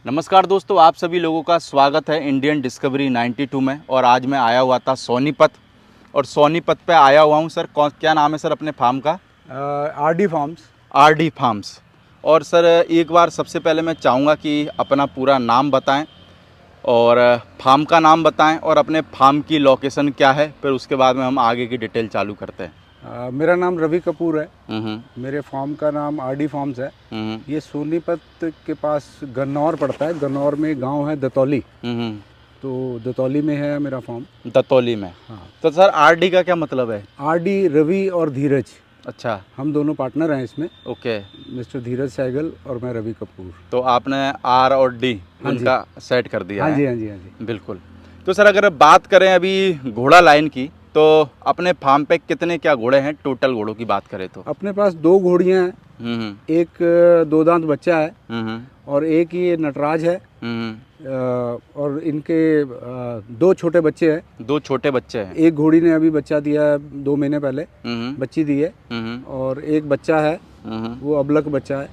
नमस्कार दोस्तों, आप सभी लोगों का स्वागत है इंडियन डिस्कवरी 92 में। और आज मैं आया हुआ था सोनीपत, और सोनीपत पे आया हुआ हूँ सर। क्या नाम है सर अपने फार्म का? RD farms. RD farms. और सर एक बार सबसे पहले मैं चाहूँगा कि अपना पूरा नाम बताएं और फार्म का नाम बताएं और अपने फार्म की लोकेशन क्या है, फिर उसके बाद में हम आगे की डिटेल चालू करते हैं। मेरा नाम रवि कपूर है। मेरे फार्म का नाम आरडी फार्म्स है। ये सोनीपत के पास गन्नौर पड़ता है। गन्नौर में गांव है दतौली। तो दतौली में है मेरा फार्म। दतौली में। हाँ। तो सर आरडी का क्या मतलब है? आरडी रवि और धीरज। अच्छा, हम दोनों पार्टनर हैं इसमें। ओके। मिस्टर धीरज सहगल और मैं रवि कपूर। तो आपने आर और डी उनका सेट कर दिया हाँ है? जी, हाँ जी, हाँ जी। बिल्कुल। तो सर अगर बात करें अभी घोड़ा लाइन की, तो अपने फार्म पे कितने क्या घोड़े हैं? टोटल घोड़ों की बात करें तो अपने पास 2 घोड़ियाँ हैं। एक 2 दांत बच्चा है और एक ये नटराज है। और इनके 2 छोटे बच्चे हैं। 2 छोटे बच्चे हैं। एक घोड़ी ने अभी बच्चा दिया है 2 महीने पहले, बच्ची दी है। और एक बच्चा है, वो अबलक बच्चा है।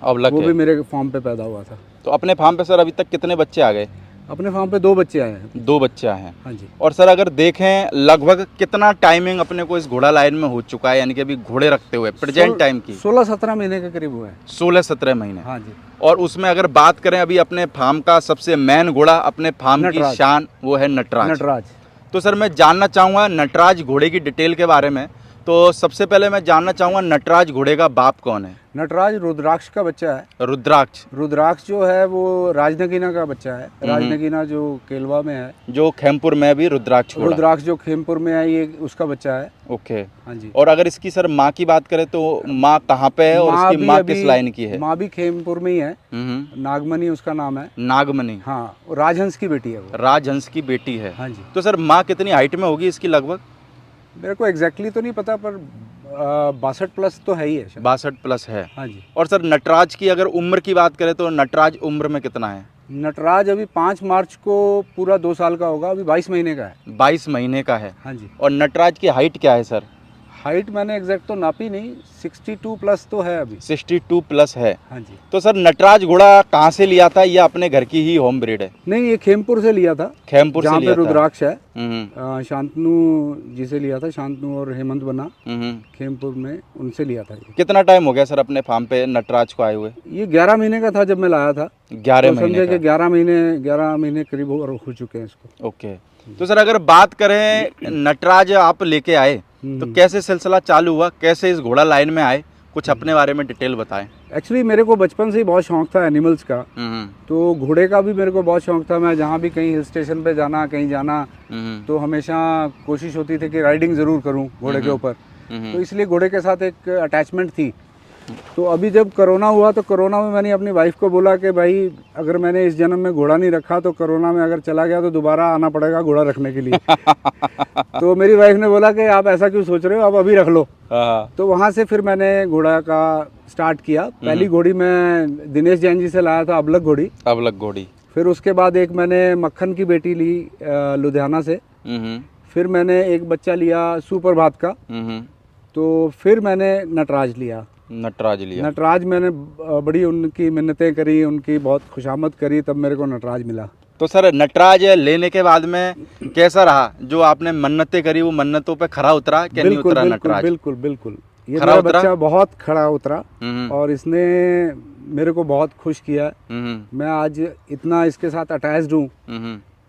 अबलक वो है। भी मेरे फार्म पे पैदा हुआ था। तो अपने फार्म पे सर अभी तक कितने बच्चे आ गए? अपने फार्म पे 2 बच्चे आए हैं। 2 बच्चे आए हैं। हाँ जी। और सर अगर देखें लगभग कितना टाइमिंग अपने को इस घोड़ा लाइन में हो चुका है, यानी कि अभी घोड़े रखते हुए प्रेजेंट टाइम की? 16-17 महीने के करीब हुआ है। 16-17 महीने। हाँ जी। और उसमें अगर बात करें अभी अपने फार्म का सबसे मेन घोड़ा, अपने फार्म की शान, वो है नटराज। तो सर मैं जानना चाहूँगा नटराज घोड़े की डिटेल के बारे में। तो सबसे पहले मैं जानना चाहूँगा नटराज घोड़े का बाप कौन है? नटराज रुद्राक्ष का बच्चा है। रुद्राक्ष जो है वो राजनगीना का बच्चा है। राजनगीना जो केलवा में है, जो खेमपुर में भी रुद्राक्ष जो खेमपुर में है, ये उसका बच्चा है। ओके। हाँ जी। और अगर इसकी सर माँ की बात करें तो माँ कहाँ पे है और इसकी माँ किस लाइन की है? माँ भी खेमपुर में ही है। नागमणि उसका नाम है। नागमणि। हाँ, राजहंस की बेटी है वो। राजहंस की बेटी है। हाँ जी। तो सर माँ कितनी हाइट में होगी इसकी लगभग? मेरे को एग्जैक्टली तो नहीं पता, पर 62 प्लस तो है ही है। 62 प्लस है। हाँ जी। और सर नटराज की अगर उम्र की बात करें तो नटराज उम्र में कितना है? नटराज अभी 5 मार्च को पूरा 2 साल का होगा। अभी 22 महीने का है। 22 महीने का है। हाँ जी। और नटराज की हाइट क्या है सर? हाइट मैंने एग्जैक्ट तो नापी नहीं, 62 प्लस तो है अभी। 62 प्लस है। हाँ जी। तो सर नटराज घोड़ा कहाँ से लिया था? ये अपने घर की ही होम ब्रीड है? नहीं, ये खेमपुर से लिया था। खेमपुर से जहाँ लिया पे रुद्राक्ष है। था। शांतनु जी से लिया था। शांतनु और हेमंत बना खेमपुर में, उनसे लिया था। कितना टाइम हो गया सर अपने फार्म पे नटराज को आए हुए? ये 11 महीने का था जब मैं लाया था। 11 तो महीने समझे का। कि 11 महीने करीब हो चुके हैं इसको। ओके। तो सर अगर बात करें नटराज आप लेके आए तो कैसे सिलसिला चालू हुआ, कैसे इस घोड़ा लाइन में आए? कुछ अपने बारे में डिटेल बताएं। एक्चुअली मेरे को बचपन से ही बहुत शौक था एनिमल्स का। तो घोड़े का भी मेरे को बहुत शौक था। मैं जहाँ भी कहीं हिल स्टेशन पे जाना, कहीं जाना, तो हमेशा कोशिश होती थी कि राइडिंग ज़रूर करूँ घोड़े के ऊपर। तो इसलिए घोड़े के साथ एक अटैचमेंट थी। तो अभी जब कोरोना हुआ तो कोरोना में मैंने अपनी वाइफ को बोला कि भाई अगर मैंने इस जन्म में घोड़ा नहीं रखा तो कोरोना में अगर चला गया तो दोबारा आना पड़ेगा घोड़ा रखने के लिए। तो मेरी वाइफ ने बोला कि आप ऐसा क्यों सोच रहे हो, आप अभी रख लो। तो वहाँ से फिर मैंने घोड़ा का स्टार्ट किया। पहली घोड़ी मैं दिनेश जैन जी से लाया था, अबलक घोड़ी। फिर उसके बाद एक मैंने मक्खन की बेटी ली लुधियाना से। फिर मैंने एक बच्चा लिया सुप्रभात का। तो फिर मैंने नटराज लिया। नटराज मैंने बड़ी उनकी मिन्नतें करी, उनकी बहुत खुशामद करी, तब मेरे को नटराज मिला। तो सर नटराज लेने के बाद में कैसा रहा? जो आपने मन्नतें करी वो मन्नतों पे खरा उतरा कि नहीं उतरा नटराज? बिल्कुल। ये मेरा बच्चा बहुत खरा उतरा और इसने मेरे को बहुत खुश किया। मैं आज इतना इसके साथ अटैच्ड हूँ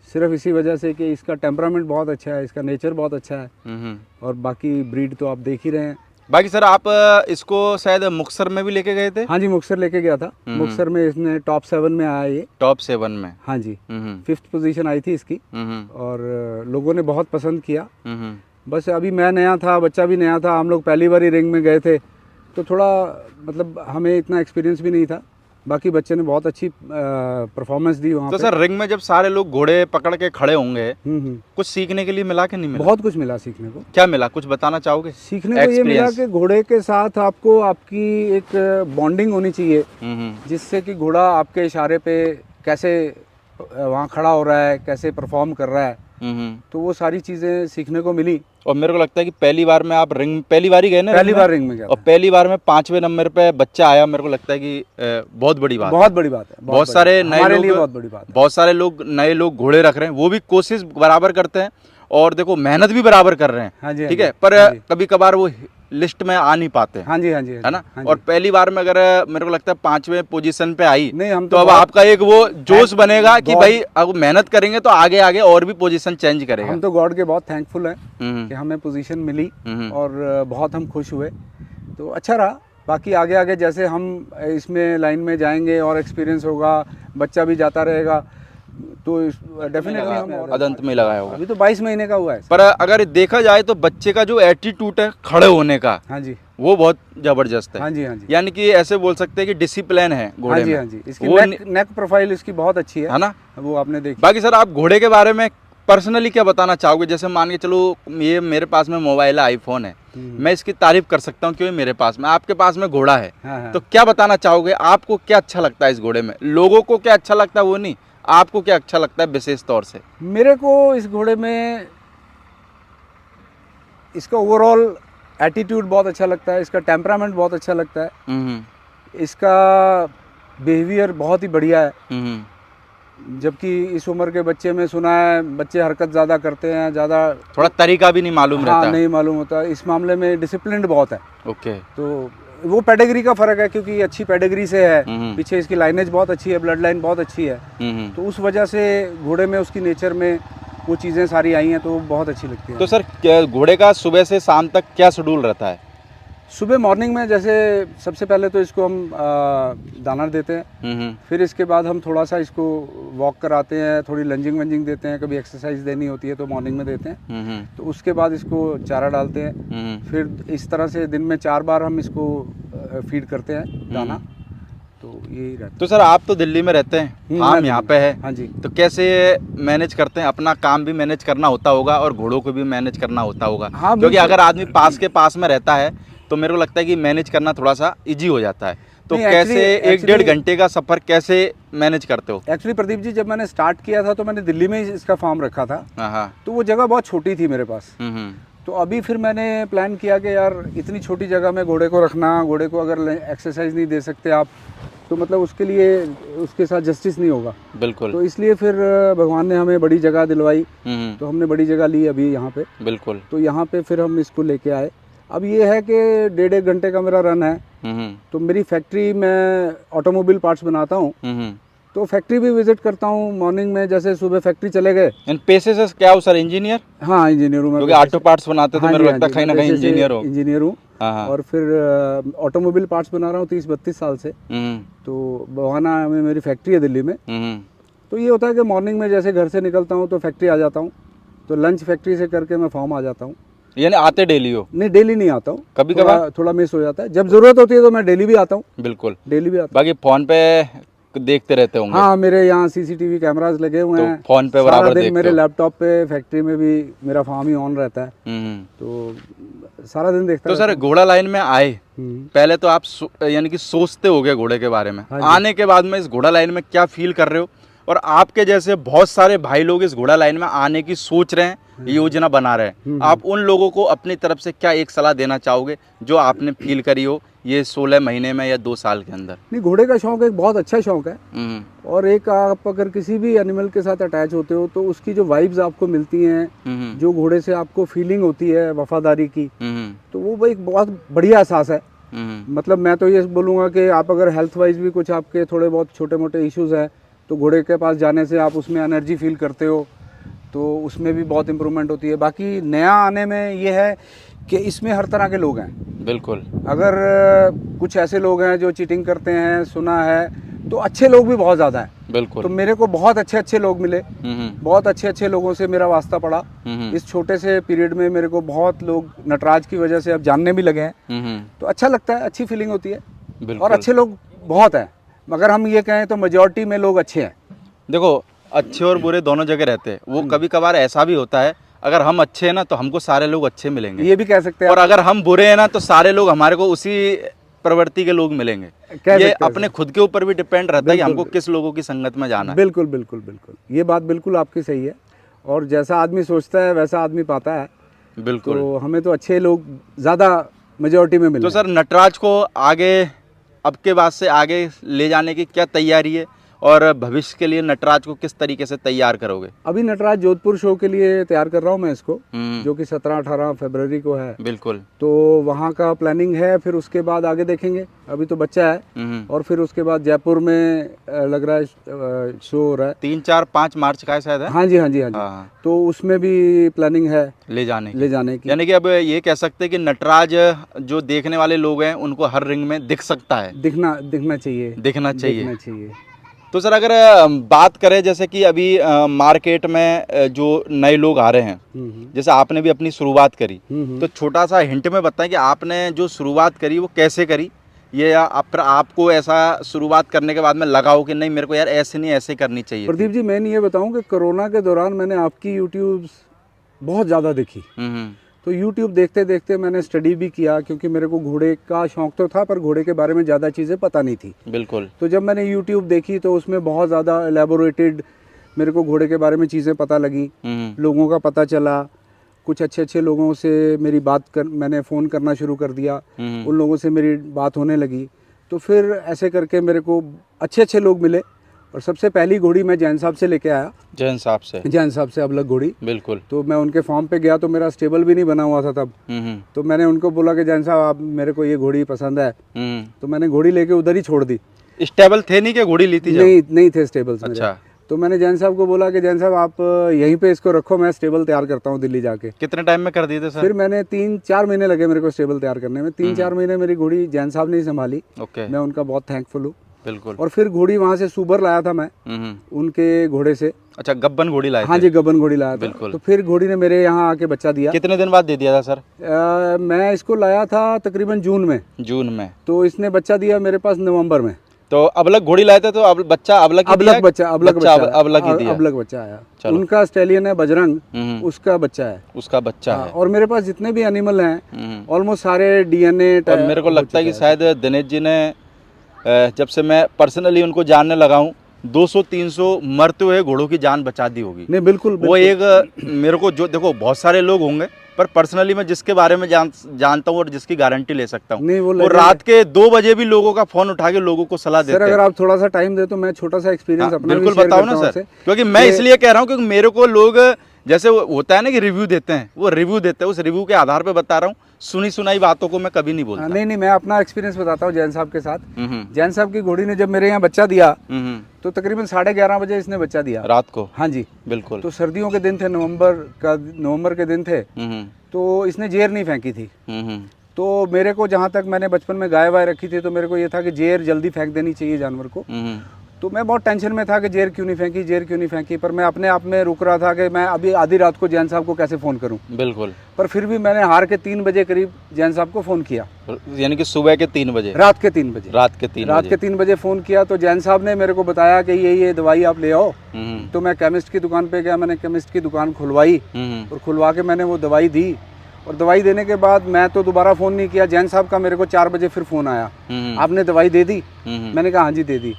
सिर्फ इसी वजह से कि इसका टेम्परामेंट बहुत अच्छा है, इसका नेचर बहुत अच्छा है। और बाकी ब्रीड तो आप देख ही रहे हैं। बाकी सर आप इसको शायद मुक्तसर में भी लेके गए थे? हाँ जी, मुक्तसर लेके गया था। मुक्तसर में इसने टॉप 7 में आया ये। टॉप 7 में? हाँ जी। 5th पोजीशन आई थी इसकी और लोगों ने बहुत पसंद किया। बस अभी मैं नया था, बच्चा भी नया था, हम लोग पहली बार ही रिंग में गए थे, तो थोड़ा मतलब हमें इतना एक्सपीरियंस भी नहीं था। बाकी बच्चे ने बहुत अच्छी परफॉर्मेंस दी वहाँ तो सर रिंग में जब सारे लोग घोड़े पकड़ के खड़े होंगे, कुछ सीखने के लिए मिला कि नहीं मिला? बहुत कुछ मिला सीखने को। क्या मिला, कुछ बताना चाहोगे? सीखने को ये मिला कि घोड़े के साथ आपको आपकी एक बॉन्डिंग होनी चाहिए, जिससे कि घोड़ा आपके इशारे पे कैसे वहाँ खड़ा हो रहा है, कैसे परफॉर्म कर रहा है, तो वो सारी चीज़ें सीखने को मिली। और मेरे को लगता है कि पहली बार में आप रिंग पहली बार ही गए ना? पहली बार रिंग में गया और पहली बार में 5वें नंबर पे बच्चा आया, मेरे को लगता है कि बहुत बड़ी बात है। बहुत बड़ी बात है। बहुत सारे नए लोग, बहुत बड़ी बात है। बहुत सारे लोग नए लोग घोड़े रख रहे हैं, वो भी कोशिश बराबर करते हैं और देखो मेहनत भी बराबर कर रहे हैं। हाँ जी, ठीक है, पर कभी कभार वो लिस्ट में आ नहीं पाते। हाँ जी, हाँ जी, है ना? और पहली बार में अगर मेरे को लगता है 5वें पोजीशन पे आई, नहीं हम तो अब आपका एक वो जोश बनेगा कि भाई अब मेहनत करेंगे तो आगे आगे और भी पोजीशन चेंज करेगा। हम तो गॉड के बहुत थैंकफुल हैं कि हमें पोजीशन मिली और बहुत हम खुश हुए, तो अच्छा रहा। बाकी आगे आगे जैसे हम इसमें लाइन में जाएंगे और एक्सपीरियंस होगा, बच्चा भी जाता रहेगा, तो डेफिनेटली हम अदंत में लगाया होगा। अभी तो 22 महीने का हुआ है। पर अगर देखा जाए तो बच्चे का जो एटीट्यूड है खड़े होने का, हाँ जी, वो बहुत जबरदस्त है। हाँ जी, हाँ जी, यानी कि ऐसे बोल सकते हैं कि डिसिप्लिन है घोड़े हाँ जी, में। हाँ जी, इसकी नेक प्रोफाइल इसकी बहुत अच्छी है ना? वो आपने देखी। बाकी सर आप घोड़े के बारे में पर्सनली क्या बताना चाहोगे? जैसे मान के चलो ये मेरे पास में मोबाइल है, आईफोन है, मैं इसकी तारीफ कर सकता हूँ क्योंकि मेरे पास में, आपके पास में घोड़ा है। हाँ। तो क्या बताना चाहोगे? आपको क्या अच्छा लगता है इस घोड़े में? लोगों को क्या अच्छा लगता है वो नहीं, आपको क्या अच्छा लगता है विशेष तौर से? मेरे को इस घोड़े में इसका ओवरऑल एटीट्यूड बहुत अच्छा लगता है, इसका टेम्परामेंट बहुत अच्छा लगता है, इसका बिहेवियर बहुत ही बढ़िया है। जबकि इस उम्र के बच्चे में सुना है बच्चे हरकत ज़्यादा करते हैं, ज़्यादा थोड़ा तरीका भी नहीं मालूम रहता। नहीं मालूम होता। इस मामले में डिसिप्लिन्ड बहुत है। ओके। तो वो पेडिग्री का फ़र्क है, क्योंकि अच्छी पेडिग्री से है, पीछे इसकी लाइनेज बहुत अच्छी है, ब्लड लाइन बहुत अच्छी है, तो उस वजह से घोड़े में उसकी नेचर में वो चीज़ें सारी आई हैं, तो वो बहुत अच्छी लगती है। तो सर घोड़े का सुबह से शाम तक क्या शेड्यूल रहता है? सुबह मॉर्निंग में जैसे सबसे पहले तो इसको हम दाना देते हैं, फिर इसके बाद हम थोड़ा सा इसको वॉक कराते हैं, थोड़ी लंजिंग वंजिंग देते हैं, कभी एक्सरसाइज देनी होती है तो मॉर्निंग में देते हैं, तो उसके बाद इसको चारा डालते हैं। फिर इस तरह से दिन में 4 बार हम इसको फीड करते हैं दाना, तो यही रहता है। तो सर आप तो दिल्ली में रहते हैं, हम यहाँ पे है, हाँ जी, तो कैसे मैनेज करते हैं? अपना काम भी मैनेज करना होता होगा और घोड़ों को भी मैनेज करना होता होगा। हाँ, क्योंकि अगर आदमी पास के पास में रहता है तो मेरे को लगता है कि मैनेज करना थोड़ा सा इजी हो जाता है। तो कैसे 1-1.5 घंटे का सफ़र कैसे मैनेज करते हो? एक्चुअली प्रदीप जी, जब मैंने स्टार्ट किया था तो मैंने दिल्ली में ही इसका फार्म रखा था, तो वो जगह बहुत छोटी थी मेरे पास। तो अभी फिर मैंने प्लान किया कि यार इतनी छोटी जगह में घोड़े को रखना, घोड़े को अगर एक्सरसाइज नहीं दे सकते आप तो मतलब उसके लिए उसके साथ जस्टिस नहीं होगा। बिल्कुल। तो इसलिए फिर भगवान ने हमें बड़ी जगह दिलवाई, तो हमने बड़ी जगह ली अभी यहाँ पे। बिल्कुल। तो यहाँ पे फिर हम इसको लेके आए। अब ये है कि 1.5 घंटे का मेरा रन है, तो मेरी फैक्ट्री में ऑटोमोबाइल पार्ट्स बनाता हूँ, तो फैक्ट्री भी विजिट करता हूँ मॉर्निंग में। जैसे सुबह फैक्ट्री चले गए। इन पेशे से क्या हो सर? इंजीनियर? हाँ, इंजीनियर हूँ मैं, क्योंकि ऑटो पार्ट्स बनाते तो मेरे को लगता है कहीं ना कहीं इंजीनियर हूँ। और फिर ऑटोमोबाइल पार्ट्स बना रहा हूँ 30-32 साल से। तो बवाना में मेरी फैक्ट्री है दिल्ली में। तो ये होता है कि मॉर्निंग में जैसे घर से निकलता हूँ तो फैक्ट्री आ जाता हूँ, तो लंच फैक्ट्री से करके मैं फार्म आ जाता हूँ। यानी आते डेली हो? नहीं, डेली नहीं आता हूँ, कभी कभार थोड़ा मिस हो जाता है। जब जरूरत होती है तो मैं डेली भी आता हूँ। बिल्कुल, डेली भी आता हूँ। बाकी फोन पे देखते रहते होंगे? हाँ, मेरे यहाँ सीसीटीवी कैमरास लगे हुए हैं, तो फोन पे बराबर देखते हो? मेरे लैपटॉप पे फैक्ट्री में भी मेरा फार्म ही ऑन रहता है, तो सारा दिन देखता। तो सर घोड़ा लाइन में आए पहले तो आप यानी कि सोचते होगे घोड़े के बारे में, आने के बाद में इस घोड़ा लाइन में क्या फील कर रहे हो? और आपके जैसे बहुत सारे भाई लोग इस घोड़ा लाइन में आने की सोच रहे हैं, योजना बना रहे हैं, आप उन लोगों को अपनी तरफ से क्या एक सलाह देना चाहोगे जो आपने फील करी हो ये 16 महीने में या 2 साल के अंदर? नहीं, घोड़े का शौक एक बहुत अच्छा शौक है, और एक आप अगर किसी भी एनिमल के साथ अटैच होते हो तो उसकी जो वाइब्स आपको मिलती हैं, जो घोड़े से आपको फीलिंग होती है वफादारी की, तो वो एक बहुत बढ़िया एहसास है। मतलब मैं तो ये बोलूँगा कि आप अगर हेल्थ वाइज भी कुछ आपके थोड़े बहुत छोटे मोटे इश्यूज हैं तो घोड़े के पास जाने से आप उसमें एनर्जी फील करते हो, तो उसमें भी बहुत इम्प्रूवमेंट होती है। बाकी नया आने में ये है कि इसमें हर तरह के लोग हैं। बिल्कुल। अगर कुछ ऐसे लोग हैं जो चीटिंग करते हैं, सुना है, तो अच्छे लोग भी बहुत ज़्यादा हैं। बिल्कुल। तो मेरे को बहुत अच्छे लोग मिले, बहुत अच्छे लोगों से मेरा वास्ता पड़ा। इस छोटे से पीरियड में मेरे को बहुत लोग नटराज की वजह से अब जानने भी लगे हैं, तो अच्छा लगता है, अच्छी फीलिंग होती है। और अच्छे लोग बहुत हैं, मगर हम ये कहें तो मेजॉरिटी में लोग अच्छे हैं। देखो, अच्छे और बुरे दोनों जगह रहते हैं। वो कभी कभार ऐसा भी होता है, अगर हम अच्छे हैं ना तो हमको सारे लोग अच्छे मिलेंगे, ये भी कह सकते हैं। और अगर हम बुरे हैं ना तो सारे लोग हमारे को उसी प्रवृत्ति के लोग मिलेंगे। ये अपने खुद के ऊपर भी डिपेंड रहता है कि हमको किस लोगों की संगत में जाना है। बिल्कुल बिल्कुल बिल्कुल, ये बात बिल्कुल आपकी सही है। और जैसा आदमी सोचता है वैसा आदमी पाता है। बिल्कुल। तो हमें तो अच्छे लोग ज़्यादा मेजॉरिटी में मिले। तो सर नटराज को आगे अब के बाद से आगे ले जाने की क्या तैयारी है और भविष्य के लिए नटराज को किस तरीके से तैयार करोगे? अभी नटराज जोधपुर शो के लिए तैयार कर रहा हूँ मैं इसको, जो कि 17-18 फरवरी को है। बिल्कुल। तो वहाँ का प्लानिंग है, फिर उसके बाद आगे देखेंगे। अभी तो बच्चा है और फिर उसके बाद जयपुर में लग रहा है शो हो रहा है 3-4-5 मार्च का है शायद है? हाँ जी हाँ जी हाँ जी। हाँ। तो उसमें भी प्लानिंग है ले जाने की। यानी कि अब ये कह सकते हैं कि नटराज जो देखने वाले लोग हैं उनको हर रिंग में दिख सकता है, दिखना चाहिए। तो सर अगर बात करें जैसे कि अभी मार्केट में जो नए लोग आ रहे हैं, जैसे आपने भी अपनी शुरुआत करी, तो छोटा सा हिंट में बताएं कि आपने जो शुरुआत करी वो कैसे करी, ये या आपको ऐसा शुरुआत करने के बाद में लगा हो कि नहीं मेरे को यार ऐसे नहीं ऐसे करनी चाहिए? प्रदीप जी, मैं ये बताऊं कि कोरोना के दौरान मैंने आपकी यूट्यूब बहुत ज़्यादा देखी। तो YouTube देखते देखते मैंने स्टडी भी किया, क्योंकि मेरे को घोड़े का शौक तो था पर घोड़े के बारे में ज़्यादा चीज़ें पता नहीं थी। बिल्कुल। तो जब मैंने YouTube देखी तो उसमें बहुत ज़्यादा एलेबोरेटेड मेरे को घोड़े के बारे में चीज़ें पता लगी, लोगों का पता चला, कुछ अच्छे लोगों से मेरी मैंने फ़ोन करना शुरू कर दिया, उन लोगों से मेरी बात होने लगी। तो फिर ऐसे करके मेरे को अच्छे लोग मिले और सबसे पहली घोड़ी मैं जैन साहब से लेके आया। जैन साहब से अबलग घोड़ी। बिल्कुल। तो मैं उनके फार्म पे गया तो मेरा स्टेबल भी नहीं बना हुआ था तब। तो मैंने उनको बोला कि जैन साहब आप मेरे को ये घोड़ी पसंद है। तो मैंने घोड़ी लेके उधर ही छोड़ दी। स्टेबल थे नहीं, क्या घोड़ी ली थी? नहीं थे स्टेबल्स। अच्छा। तो मैंने जैन साहब को बोला कि जैन साहब आप यहीं पे इसको रखो, मैं स्टेबल तैयार करता हूँ दिल्ली जाके। कितने टाइम में कर दिए थे सर? फिर मैंने 3-4 महीने लगे मेरे को स्टेबल तैयार करने में। 3-4 महीने मेरी घोड़ी जैन साहब ने ही संभाली। मैं उनका बहुत थैंकफुल हूँ। बिल्कुल। और फिर घोड़ी वहाँ से सुबर लाया था मैं उनके घोड़े से। अच्छा, गब्बन घोड़ी लाया? हाँ जी, गब्बन घोड़ी लाया था। बिल्कुल। तो फिर घोड़ी ने मेरे यहाँ आके बच्चा दिया। कितने दिन बाद दे दिया था सर? मैं इसको लाया था तकरीबन जून में। तो इसने बच्चा दिया मेरे पास नवंबर में। तो अबलग घोड़ी लाए थे, तो अबलग बच्चा आया। उनका स्टैलियन है बजरंग, उसका बच्चा है। और मेरे पास जितने भी एनिमल हैं ऑलमोस्ट सारे डीएनए। और मेरे को लगता है कि शायद दिनेश जी ने, जब से मैं पर्सनली उनको जानने लगा हूँ, 200-300 मरते हुए घोड़ों की जान बचा दी होगी। नहीं, बिल्कुल। वो एक मेरे को जो देखो बहुत सारे लोग होंगे, पर पर्सनली मैं जिसके बारे में जानता हूँ और जिसकी गारंटी ले सकता हूँ, वो रात के 2 बजे भी लोगों का फोन उठा के लोगों को सलाह देते हैं। सर अगर आप थोड़ा सा टाइम दे तो मैं छोटा सा एक्सपीरियंस अपना बिल्कुल बताओ ना सर, क्योंकि मैं इसलिए कह रहा हूँ क्योंकि मेरे को लोग जैसे होता है ना कि रिव्यू देते हैं, वो रिव्यू देते हैं, उस रिव्यू के आधार पे बता रहा हूँ, सुनी सुनाई बातों को मैं कभी नहीं बोलता। नहीं, मैं अपना एक्सपीरियंस बताता हूँ जैन साहब के साथ। जैन साहब की घोड़ी ने जब मेरे यहाँ बच्चा दिया तो तकरीबन 11:30 बजे इसने बच्चा दिया रात को। हाँ जी, बिल्कुल। तो सर्दियों के दिन थे, नवंबर के दिन थे। तो इसने जेर नहीं फेंकी थी। तो मेरे को जहाँ तक मैंने बचपन में गाय वाय रखी थी, तो मेरे को ये था कि जेर जल्दी फेंक देनी चाहिए जानवर को। तो मैं बहुत टेंशन में था कि जेर क्यों नहीं फेंकी, पर मैं अपने आप में रुक रहा था कि मैं अभी आधी रात को जैन साहब को कैसे फ़ोन करूं। बिल्कुल। पर फिर भी मैंने हार के 3 बजे करीब जैन साहब को फ़ोन किया, यानी कि सुबह के 3 बजे? रात के 3 बजे। रात के 3 बजे फ़ोन किया तो जैन साहब ने मेरे को बताया कि ये दवाई आप ले आओ। तो मैं केमिस्ट की दुकान पे गया, मैंने केमिस्ट की दुकान खुलवाई और खुलवा के मैंने वो दवाई दी। और दवाई देने के बाद मैं तो दोबारा फ़ोन नहीं किया। जैन साहब का मेरे को 4 बजे फिर फ़ोन आया, आपने दवाई दे दी? मैंने कहा हाँ जी दे दी।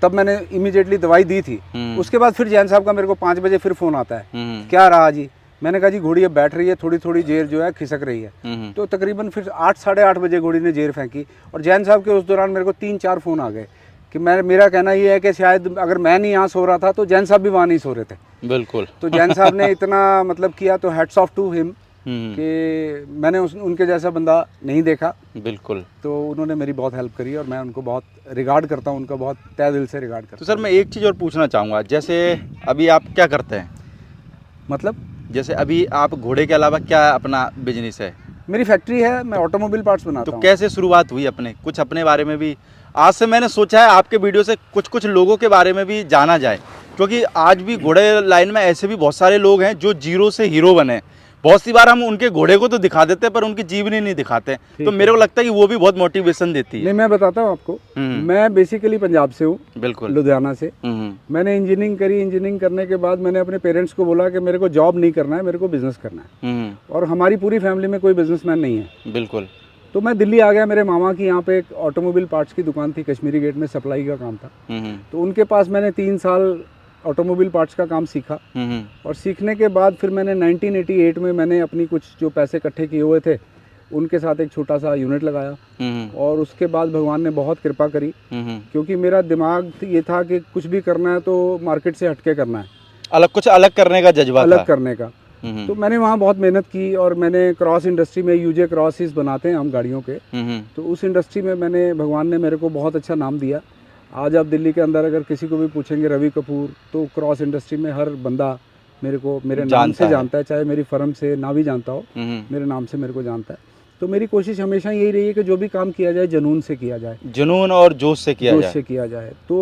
तब मैंने इमीडिएटली दवाई दी थी। उसके बाद फिर जैन साहब का मेरे को 5 बजे फिर फ़ोन आता है, क्या रहा जी? मैंने कहा जी घोड़ी अब बैठ रही है, थोड़ी जेर जो है खिसक रही है। तो तकरीबन फिर 8-8:30 बजे घोड़ी ने जेर फेंकी। और जैन साहब के उस दौरान मेरे को 3-4 फ़ोन आ गए कि मेरा कहना ये है कि शायद अगर मैं नहीं यहाँ सो रहा था तो जैन साहब भी वहाँ नहीं सो रहे थे। बिल्कुल। तो जैन साहब ने इतना मतलब किया, तो हैट्स ऑफ टू हिम कि मैंने उनके जैसा बंदा नहीं देखा। बिल्कुल। तो उन्होंने मेरी बहुत हेल्प करी और मैं उनको बहुत रिगार्ड करता हूँ, उनका बहुत तहे दिल से रिगार्ड करता हूँ। तो सर मैं एक चीज़ और पूछना चाहूँगा, जैसे अभी आप क्या करते हैं? मतलब जैसे अभी आप घोड़े के अलावा क्या अपना बिजनेस है? मेरी फैक्ट्री है, मैं ऑटोमोबाइल पार्ट्स बनाता हूँ। तो कैसे शुरुआत हुई कुछ अपने बारे में भी? आज से मैंने सोचा है आपके वीडियो से कुछ लोगों के बारे में भी जाना जाए, क्योंकि आज भी घोड़े लाइन में ऐसे भी बहुत सारे लोग हैं जो जीरो से हीरो बने। बहुत सी बार हम उनके घोड़े को तो दिखा देते हैं पर उनकी जीवनी नहीं दिखाते। तो मेरे को लगता है कि वो भी बहुत मोटिवेशन देती है। नहीं, मैं बताता हूँ आपको, मैं बेसिकली पंजाब से हूँ। बिल्कुल। लुधियाना से। मैंने इंजीनियरिंग करी। इंजीनियरिंग करने के बाद मैंने अपने पेरेंट्स को बोला कि मेरे को जॉब नहीं करना है, मेरे को बिजनेस करना है। और हमारी पूरी फैमिली में कोई बिजनेसमैन नहीं है। बिल्कुल। तो मैं दिल्ली आ गया। मेरे मामा की यहाँ पे एक ऑटोमोबाइल पार्ट्स की दुकान थी, कश्मीरी गेट में सप्लाई का काम था। तो उनके पास मैंने 3 साल ऑटोमोबाइल पार्ट्स का काम सीखा। और सीखने के बाद फिर मैंने 1988 में मैंने अपनी कुछ जो पैसे इकट्ठे किए हुए थे उनके साथ एक छोटा सा यूनिट लगाया। और उसके बाद भगवान ने बहुत कृपा करी, क्योंकि मेरा दिमाग ये था कि कुछ भी करना है तो मार्केट से हटके करना है, कुछ अलग करने का जज्बा अलग करने का। तो मैंने वहाँ बहुत मेहनत की और मैंने क्रॉस इंडस्ट्री में यूजे क्रॉसेस बनाते हैं हम गाड़ियों के, तो उस इंडस्ट्री में मैंने भगवान ने मेरे को बहुत अच्छा नाम दिया। आज आप दिल्ली के अंदर अगर किसी को भी पूछेंगे रवि कपूर, तो क्रॉस इंडस्ट्री में हर बंदा मेरे नाम से जानता है, चाहे मेरी फर्म से ना भी जानता हो, मेरे नाम से मेरे को जानता है। तो मेरी कोशिश हमेशा यही रही है कि जो भी काम किया जाए जुनून से किया जाए, जुनून और जोश से किया जाए तो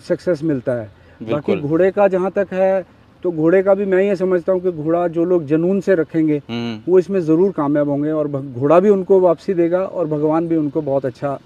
सक्सेस मिलता है। बाकी घोड़े का जहाँ तक है, तो घोड़े का भी मैं ये समझता हूँ कि घोड़ा जो लोग जुनून से रखेंगे वो इसमें ज़रूर कामयाब होंगे, और घोड़ा भी उनको वापसी देगा और भगवान भी उनको बहुत अच्छा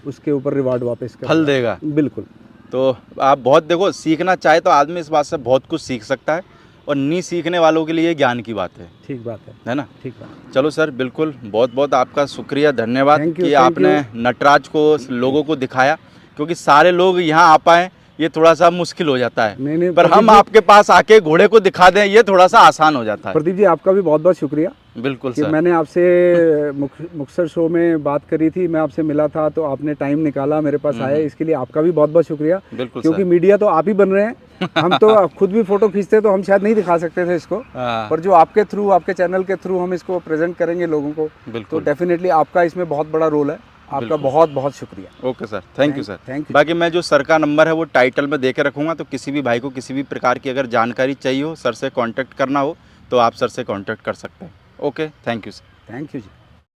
उसके ऊपर रिवार्ड वापस फल देगा। बिल्कुल। तो आप बहुत देखो, सीखना चाहे तो आदमी इस बात से बहुत कुछ सीख सकता है, और नहीं सीखने वालों के लिए ज्ञान की बात है। ठीक बात है ना? ठीक बात। चलो सर, बिल्कुल, बहुत बहुत आपका शुक्रिया, धन्यवाद कि आपने नटराज को लोगों को दिखाया, क्योंकि सारे लोग यहाँ आ पाएँ ये थोड़ा सा मुश्किल हो जाता है। नहीं, पर हम आपके पास आके घोड़े को दिखा दें ये थोड़ा सा आसान हो जाता है। प्रदीप जी, आपका भी बहुत बहुत शुक्रिया। बिल्कुल कि सर। मैंने आपसे मुक्तसर शो में बात करी थी, मैं आपसे मिला था तो आपने टाइम निकाला मेरे पास आए, इसके लिए आपका भी बहुत बहुत शुक्रिया। बिल्कुल, क्योंकि मीडिया तो आप ही बन रहे हैं। हम तो खुद भी फोटो खींचते तो हम शायद नहीं दिखा सकते थे इसको, पर जो आपके थ्रू, आपके चैनल के थ्रू हम इसको प्रेजेंट करेंगे लोगों को, तो डेफिनेटली आपका इसमें बहुत बड़ा रोल है। आपका बहुत बहुत शुक्रिया। Okay sir, thank you sir. Thank you. बाकी मैं जो सर का नंबर है वो टाइटल में दे के रखूँगा, तो किसी भी भाई को किसी भी प्रकार की अगर जानकारी चाहिए हो, सर से कांटेक्ट करना हो, तो आप सर से कांटेक्ट कर सकते हैं। Okay, thank you sir. Thank you ji.